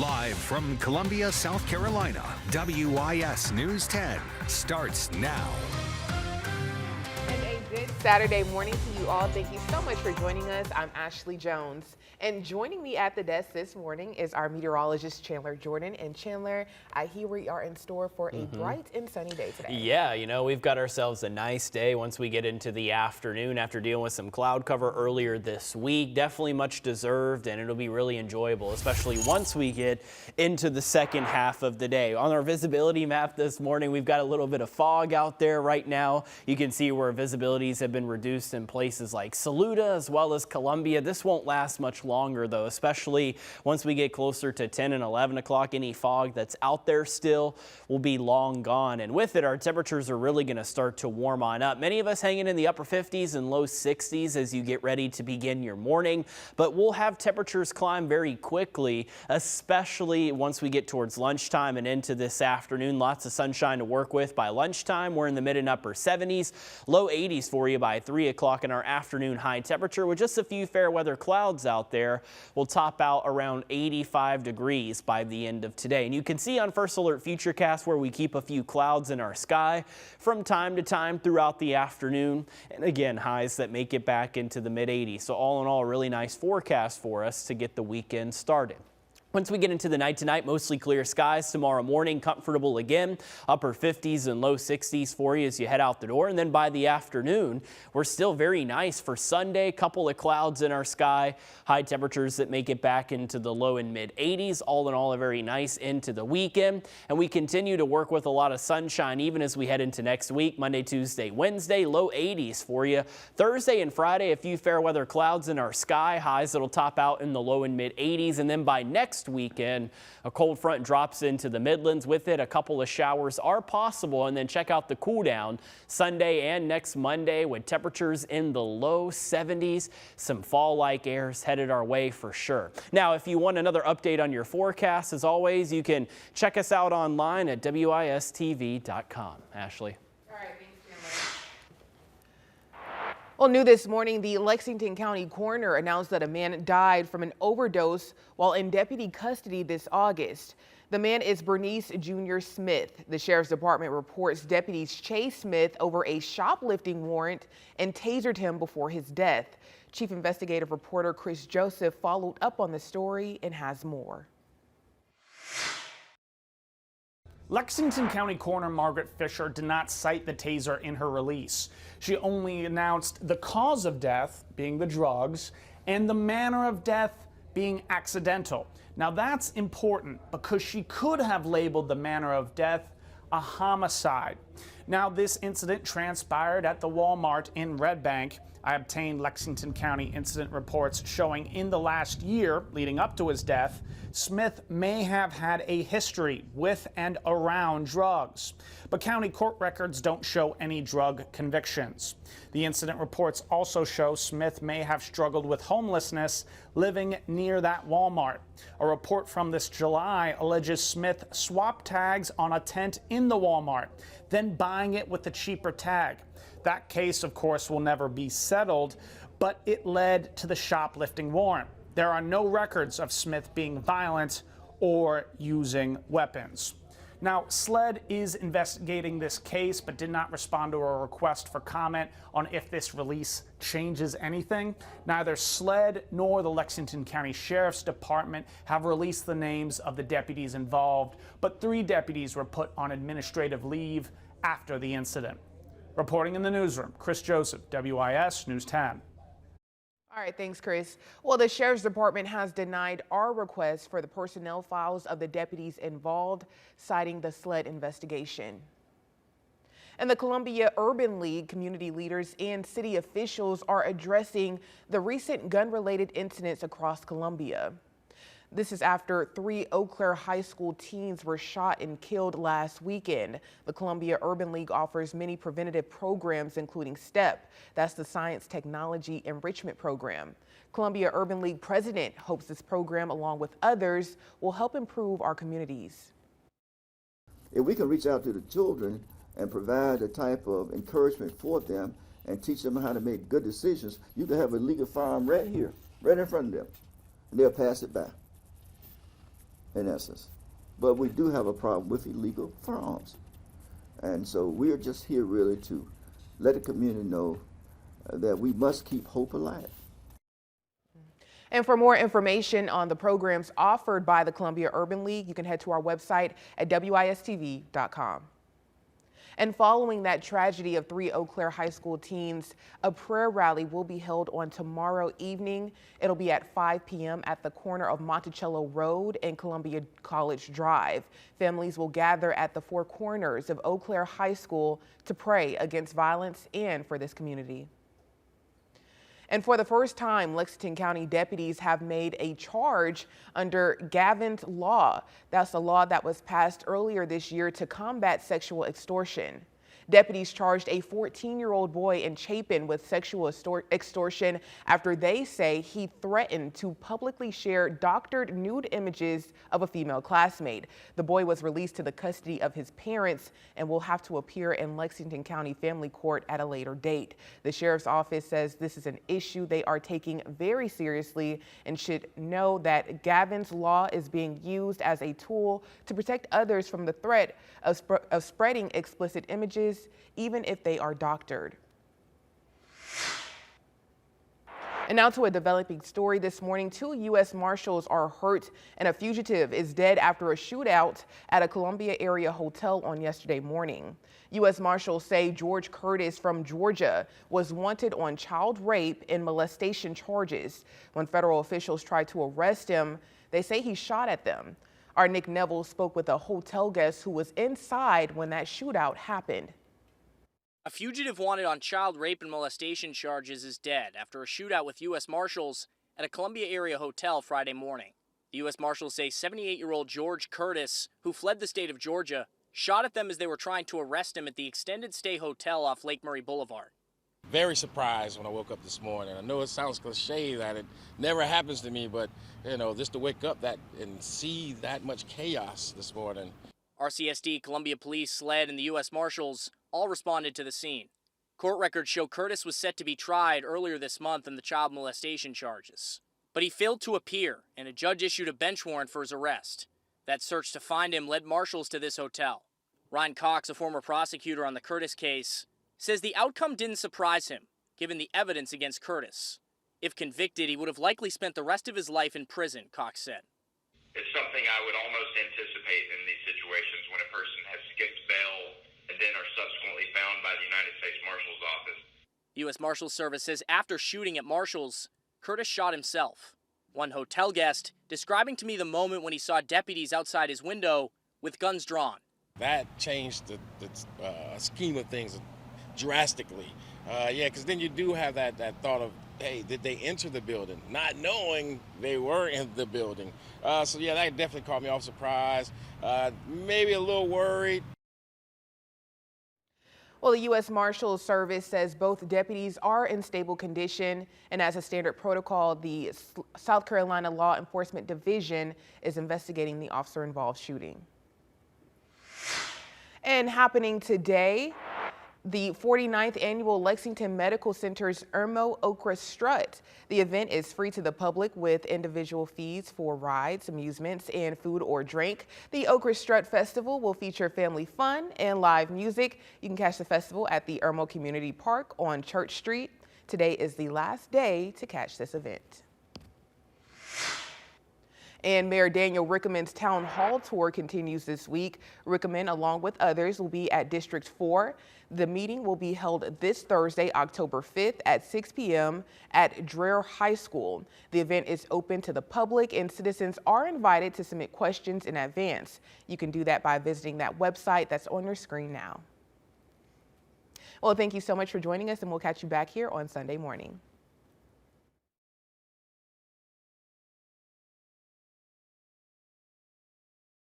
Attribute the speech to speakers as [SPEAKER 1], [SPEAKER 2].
[SPEAKER 1] Live from Columbia, South Carolina, WIS News 10 starts now.
[SPEAKER 2] And a good Saturday morning to you all. Thank you so much for joining us. I'm Ashley Jones. And joining me at the desk this morning is our meteorologist, Chandler Jordan. And Chandler, I hear we are in store for a bright and sunny day today.
[SPEAKER 3] Yeah, you know, we've got ourselves a nice day once we get into the afternoon after dealing with some cloud cover earlier this week. Definitely much deserved, and it'll be really enjoyable, especially once we get into the second half of the day. On our visibility map this morning, we've got a little bit of fog out there right now. You can see where visibilities have been reduced in places like Saluda as well as Columbia. This won't last much longer though, especially once we get closer to 10 and 11 o'clock. Any fog that's out there still will be long gone, and with it our temperatures are really going to start to warm on up. Many of us hanging in the upper 50s and low 60s as you get ready to begin your morning, but we'll have temperatures climb very quickly, especially once we get towards lunchtime and into this afternoon. Lots of sunshine to work with by lunchtime. We're in the mid and upper 70s, low 80s for you by 3 o'clock, in our afternoon high temperature with just a few fair weather clouds out there. Will top out around 85 degrees by the end of today. And you can see on First Alert Futurecast where we keep a few clouds in our sky from time to time throughout the afternoon. And again, highs that make it back into the mid 80s. So all in all, a really nice forecast for us to get the weekend started. Once we get into the night tonight, mostly clear skies tomorrow morning, comfortable again, upper 50s and low 60s for you as you head out the door. And then by the afternoon, we're still very nice for Sunday. Couple of clouds in our sky, high temperatures that make it back into the low and mid 80s. All in all, a very nice into the weekend. And we continue to work with a lot of sunshine even as we head into next week. Monday, Tuesday, Wednesday, low 80s for you. Thursday and Friday, a few fair weather clouds in our sky, highs that'll top out in the low and mid 80s. And then by next weekend, a cold front drops into the Midlands. With it, a couple of showers are possible. And then check out the cool down Sunday and next Monday with temperatures in the low 70s. Some fall-like airs headed our way for sure. Now, if you want another update on your forecast, as always, you can check us out online at wistv.com. Ashley.
[SPEAKER 2] Well, new this morning, the Lexington County coroner announced that a man died from an overdose while in deputy custody this August. The man is Bernice Jr. Smith. The sheriff's department reports deputies chased Smith over a shoplifting warrant and tasered him before his death. Chief investigative reporter Chris Joseph followed up on the story and has more.
[SPEAKER 4] Lexington County Coroner Margaret Fisher did not cite the taser in her release. She only announced the cause of death being the drugs and the manner of death being accidental. Now that's important because she could have labeled the manner of death a homicide. Now this incident transpired at the Walmart in Red Bank. I obtained Lexington County incident reports showing in the last year leading up to his death, Smith may have had a history with and around drugs, but county court records don't show any drug convictions. The incident reports also show Smith may have struggled with homelessness living near that Walmart. A report from this July alleges Smith swapped tags on a tent in the Walmart, then buying it with a cheaper tag. That case, of course, will never be settled, but it led to the shoplifting warrant. There are no records of Smith being violent or using weapons. Now, SLED is investigating this case, but did not respond to a request for comment on if this release changes anything. Neither SLED nor the Lexington County Sheriff's Department have released the names of the deputies involved, but 3 deputies were put on administrative leave after the incident. Reporting in the newsroom, Chris Joseph, WIS News 10.
[SPEAKER 2] All right, thanks, Chris. Well, the Sheriff's Department has denied our request for the personnel files of the deputies involved, citing the SLED investigation. And the Columbia Urban League community leaders and city officials are addressing the recent gun-related incidents across Columbia. This is after 3 Eau Claire High School teens were shot and killed last weekend. The Columbia Urban League offers many preventative programs, including STEP. That's the Science Technology Enrichment Program. Columbia Urban League president hopes this program, along with others, will help improve our communities.
[SPEAKER 5] If we can reach out to the children and provide a type of encouragement for them and teach them how to make good decisions, you can have a legal firearm right here, right in front of them, and they'll pass it by. in essence. But we do have a problem with illegal firearms. And so we're just here really to let the community know that we must keep hope alive.
[SPEAKER 2] And for more information on the programs offered by the Columbia Urban League, you can head to our website at wistv.com. And following that tragedy of 3 Eau Claire High School teens, a prayer rally will be held on tomorrow evening. It'll be at 5 p.m. at the corner of Monticello Road and Columbia College Drive. Families will gather at the four corners of Eau Claire High School to pray against violence and for this community. And for the first time, Lexington County deputies have made a charge under Gavin's Law. That's a law that was passed earlier this year to combat sexual extortion. Deputies charged a 14-year-old boy in Chapin with sexual extortion after they say he threatened to publicly share doctored nude images of a female classmate. The boy was released to the custody of his parents and will have to appear in Lexington County Family Court at a later date. The sheriff's office says this is an issue they are taking very seriously and should know that Gavin's Law is being used as a tool to protect others from the threat of spreading explicit images, even if they are doctored. And now to a developing story this morning. 2 U.S. Marshals are hurt and a fugitive is dead after a shootout at a Columbia area hotel on yesterday morning. U.S. Marshals say George Curtis from Georgia was wanted on child rape and molestation charges. When federal officials tried to arrest him, they say he shot at them. Our Nick Neville spoke with a hotel guest who was inside when that shootout happened.
[SPEAKER 6] A fugitive wanted on child rape and molestation charges is dead after a shootout with U.S. Marshals at a Columbia area hotel Friday morning. The U.S. Marshals say 78-year-old George Curtis, who fled the state of Georgia, shot at them as they were trying to arrest him at the extended stay hotel off Lake Murray Boulevard.
[SPEAKER 7] Very surprised when I woke up this morning. I know it sounds cliche that it never happens to me, but just to wake up and see that much chaos this morning.
[SPEAKER 6] RCSD, Columbia Police, SLED, and the U.S. Marshals all responded to the scene. Court records show Curtis was set to be tried earlier this month on the child molestation charges. But he failed to appear, and a judge issued a bench warrant for his arrest. That search to find him led marshals to this hotel. Ryan Cox, a former prosecutor on the Curtis case, says the outcome didn't surprise him, given the evidence against Curtis. If convicted, he would have likely spent the rest of his life in prison, Cox said.
[SPEAKER 8] It's something I would almost anticipate in these situations when a person has skipped bail and then are subsequently found by the United States Marshal's Office.
[SPEAKER 6] U.S. Marshals Service says after shooting at Marshals, Curtis shot himself. One hotel guest describing to me the moment when he saw deputies outside his window with guns drawn.
[SPEAKER 7] That changed the scheme of things drastically. Because then you do have that thought of, hey, did they enter the building? Not knowing they were in the building. That definitely caught me off surprise. Maybe a little worried.
[SPEAKER 2] Well, the U.S. Marshals Service says both deputies are in stable condition, and as a standard protocol, the South Carolina Law Enforcement Division is investigating the officer-involved shooting. And happening today, the 49th annual Lexington Medical Center's Irmo Okra Strut. The event is free to the public with individual fees for rides, amusements, and food or drink. The Okra Strut Festival will feature family fun and live music. You can catch the festival at the Irmo Community Park on Church Street. Today is the last day to catch this event. And Mayor Daniel Rickeman's Town Hall tour continues this week. Rickeman, along with others, will be at District 4. The meeting will be held this Thursday, October 5th at 6 p.m. at Dreher High School. The event is open to the public and citizens are invited to submit questions in advance. You can do that by visiting that website that's on your screen now. Well, thank you so much for joining us, and we'll catch you back here on Sunday morning.